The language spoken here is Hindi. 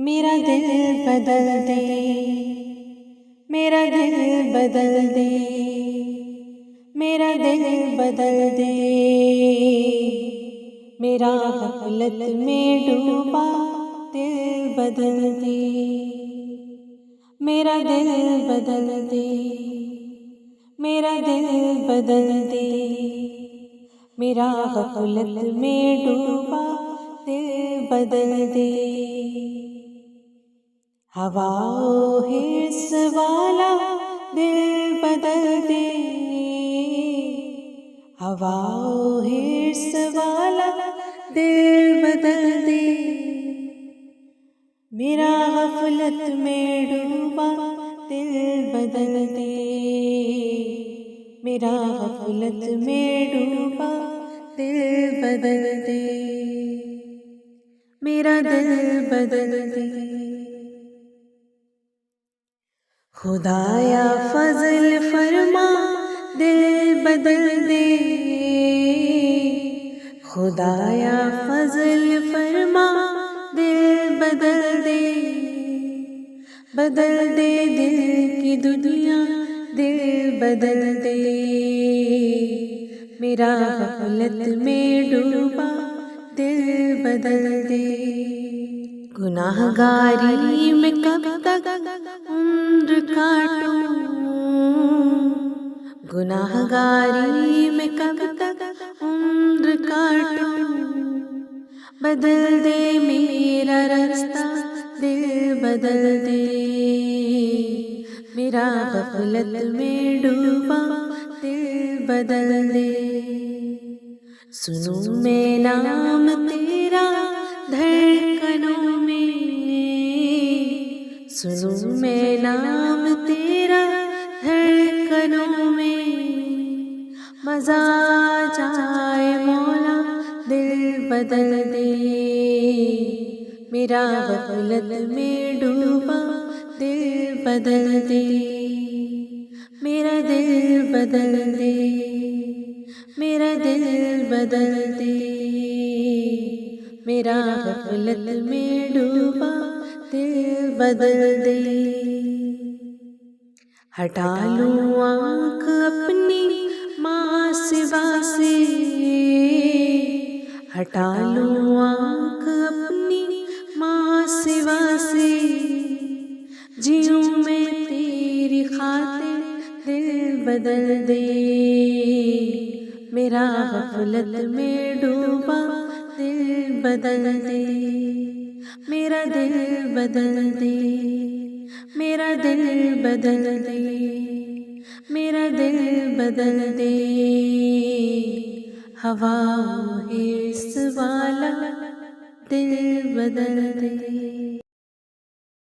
मेरा दिल बदल दे, मेरा दिल बदल दे, मेरा दिल बदल दे, मेरा गफलत में डूबा दिल बदल दे, मेरा दिल बदल दे, मेरा दिल बदल दे, मेरा गफलत में डूबा दिल बदल दे। हवाओ हिर्स वाला दिल बदल दे, हवाओ हिर्स वाला दिल बदल दे, मेरा गफलत में डूबा दिल बदल दे, मेरा गफलत में डूबा दिल बदल दे, मेरा दिल बदल दे। खुदाया फजल फरमा दिल बदल दे, खुदाया फजल फरमा दिल बदल दे, बदल दे दिल की दुनिया दिल बदल दे, मेरा गफलत में डूबा दिल बदल दे। गुनाहगारी में कब तक उम्र काटूं, गुनाहगारी में कब तक उम्र काटूं, बदल दे मेरा रास्ता दिल बदल दे, मेरा गफलत में डूबा दिल बदल दे। सुनूं मैं नाम तेरा धड़कनों में, सुनूं मैं नाम तेरा धड़कनों में, मज़ा जाए मौला दिल बदल दे, मेरा गफलत में डूबा दिल बदल दे, मेरा दिल बदल दे, मेरा दिल बदल दे, मेरा गफलत में डूबा दिल बदल दे। हटा लूं आँख अपनी माँ सिवा से, हटा लूं आँख अपनी माँ सिवा से, जीऊं मैं तेरी खातिर दिल बदल दे, मेरा गफलत में डूबा दिल बदल दे, मेरा दिल बदल दे, मेरा दिल बदल दे, मेरा दिल बदल दे। हवाओ हिर्स वाला दिल बदल दे।